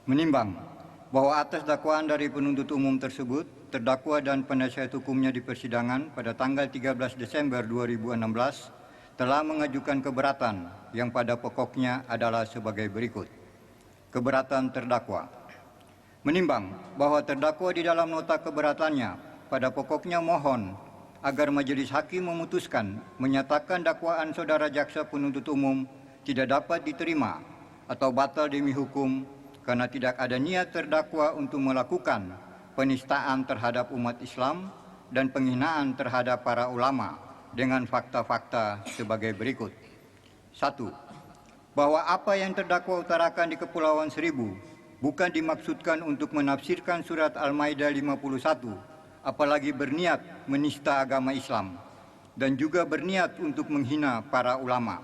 Menimbang bahwa atas dakwaan dari penuntut umum tersebut, terdakwa dan penasihat hukumnya di persidangan pada tanggal 13 Desember 2016 telah mengajukan keberatan yang pada pokoknya adalah sebagai berikut. Keberatan terdakwa. Menimbang bahwa terdakwa di dalam nota keberatannya pada pokoknya mohon agar majelis hakim memutuskan menyatakan dakwaan saudara jaksa penuntut umum tidak dapat diterima atau batal demi hukum karena tidak ada niat terdakwa untuk melakukan penistaan terhadap umat Islam dan penghinaan terhadap para ulama dengan fakta-fakta sebagai berikut. 1. Bahwa apa yang terdakwa utarakan di Kepulauan Seribu bukan dimaksudkan untuk menafsirkan surat Al-Maidah 51, apalagi berniat menista agama Islam, dan juga berniat untuk menghina para ulama.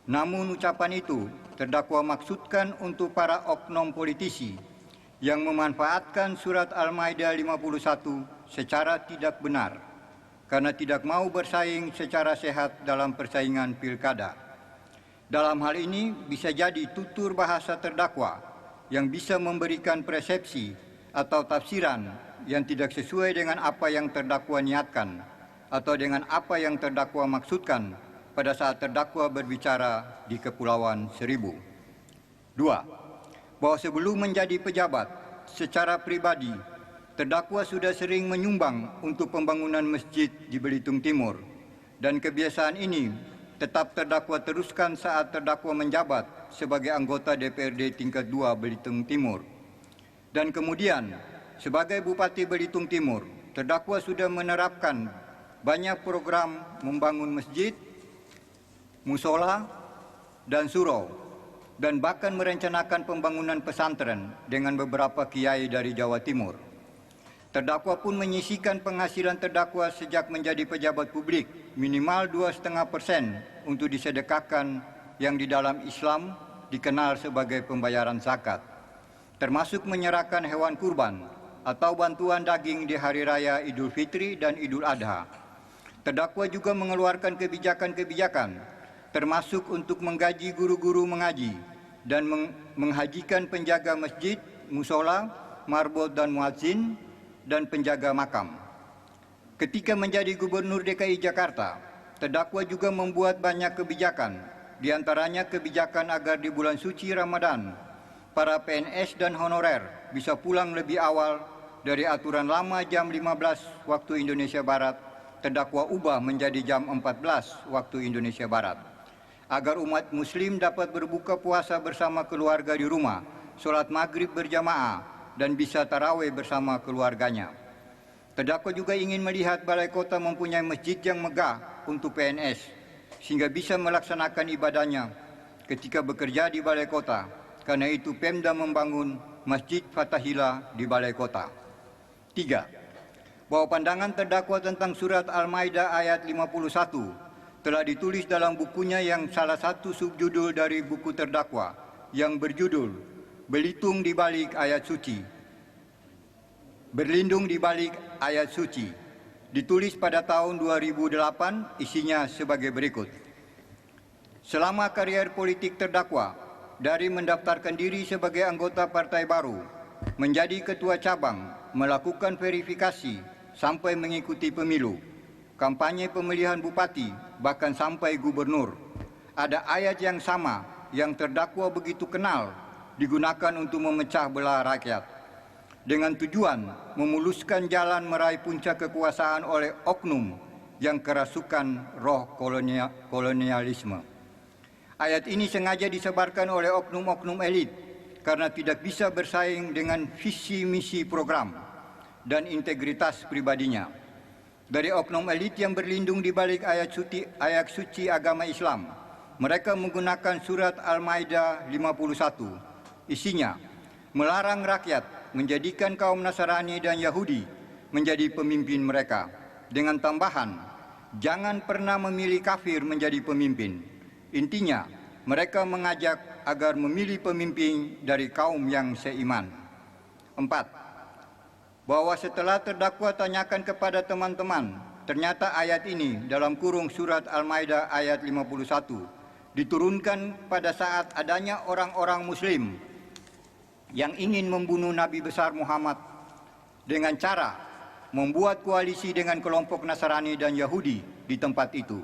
Namun ucapan itu terdakwa maksudkan untuk para oknum politisi yang memanfaatkan surat Al-Maidah 51 secara tidak benar, karena tidak mau bersaing secara sehat dalam persaingan pilkada. Dalam hal ini bisa jadi tutur bahasa terdakwa yang bisa memberikan persepsi atau tafsiran yang tidak sesuai dengan apa yang terdakwa niatkan atau dengan apa yang terdakwa maksudkan pada saat terdakwa berbicara di Kepulauan Seribu. 2. Bahwa sebelum menjadi pejabat, secara pribadi, terdakwa sudah sering menyumbang untuk pembangunan masjid di Belitung Timur, dan kebiasaan ini tetap terdakwa teruskan saat terdakwa menjabat sebagai anggota DPRD tingkat 2 Belitung Timur. Dan kemudian, sebagai Bupati Belitung Timur, terdakwa sudah menerapkan banyak program membangun masjid, musola, dan surau, dan bahkan merencanakan pembangunan pesantren dengan beberapa kiai dari Jawa Timur. Terdakwa pun menyisihkan penghasilan terdakwa sejak menjadi pejabat publik minimal 2,5% untuk disedekahkan yang di dalam Islam dikenal sebagai pembayaran zakat, termasuk menyerahkan hewan kurban atau bantuan daging di Hari Raya Idul Fitri dan Idul Adha. Terdakwa juga mengeluarkan kebijakan-kebijakan, termasuk untuk menggaji guru-guru mengaji dan menghajikan penjaga masjid, musola, marbot dan muadzin, dan penjaga makam. Ketika menjadi Gubernur DKI Jakarta, terdakwa juga membuat banyak kebijakan, di antaranya kebijakan agar di bulan suci Ramadan, para PNS dan honorer bisa pulang lebih awal dari aturan lama jam 15 waktu Indonesia Barat, terdakwa ubah menjadi jam 14 waktu Indonesia Barat. Agar umat muslim dapat berbuka puasa bersama keluarga di rumah, sholat maghrib berjamaah, dan bisa tarawih bersama keluarganya. Terdakwa juga ingin melihat Balai Kota mempunyai masjid yang megah untuk PNS, sehingga bisa melaksanakan ibadahnya ketika bekerja di Balai Kota. Karena itu Pemda membangun Masjid Fathahillah di Balai Kota. 3. Bahwa pandangan terdakwa tentang surat Al-Maidah ayat 51 telah ditulis dalam bukunya yang salah satu subjudul dari buku terdakwa yang berjudul Berlindung di balik ayat suci. Berlindung di balik ayat suci. Ditulis pada tahun 2008, isinya sebagai berikut. Selama karier politik terdakwa, dari mendaftarkan diri sebagai anggota partai baru, menjadi ketua cabang, melakukan verifikasi, sampai mengikuti pemilu, kampanye pemilihan bupati, bahkan sampai gubernur, ada ayat yang sama yang terdakwa begitu kenal digunakan untuk memecah belah rakyat dengan tujuan memuluskan jalan meraih puncak kekuasaan oleh oknum yang kerasukan roh kolonialisme. Ayat ini sengaja disebarkan oleh oknum-oknum elit karena tidak bisa bersaing dengan visi misi program dan integritas pribadinya. Dari oknum elit yang berlindung di balik ayat suci agama Islam, mereka menggunakan surat Al-Maidah 51. Isinya melarang rakyat menjadikan kaum Nasrani dan Yahudi menjadi pemimpin mereka, dengan tambahan, jangan pernah memilih kafir menjadi pemimpin. Intinya, mereka mengajak agar memilih pemimpin dari kaum yang seiman. 4. Bahwa setelah terdakwa tanyakan kepada teman-teman, ternyata ayat ini dalam kurung surat Al-Maidah ayat 51 diturunkan pada saat adanya orang-orang muslim yang ingin membunuh Nabi besar Muhammad dengan cara membuat koalisi dengan kelompok Nasrani dan Yahudi di tempat itu.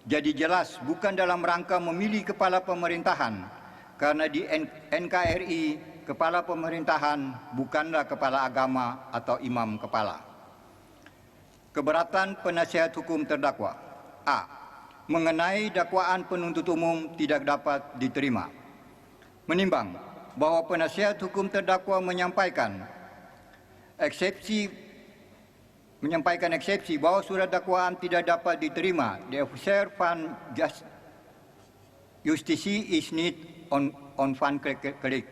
Jadi jelas bukan dalam rangka memilih kepala pemerintahan, karena di NKRI kepala pemerintahan bukanlah kepala agama atau imam kepala. Keberatan penasihat hukum terdakwa. A. Mengenai dakwaan penuntut umum tidak dapat diterima. Menimbang bahwa penasihat hukum terdakwa menyampaikan eksepsi bahwa surat dakwaan tidak dapat diterima. The officer van justisi is need on van correct.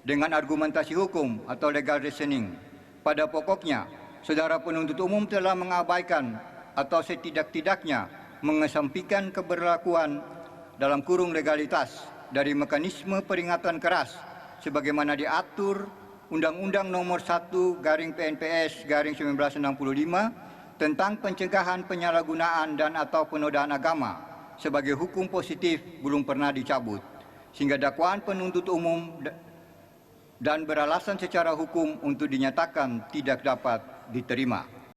Dengan argumentasi hukum atau legal reasoning. Pada pokoknya, saudara penuntut umum telah mengabaikan atau setidak-tidaknya mengesampingkan keberlakuan dalam kurung legalitas dari mekanisme peringatan keras sebagaimana diatur Undang-Undang Nomor 1/PNPS/1965 tentang pencegahan penyalahgunaan dan atau penodaan agama sebagai hukum positif belum pernah dicabut, sehingga dakwaan penuntut umum dan beralasan secara hukum untuk dinyatakan tidak dapat diterima.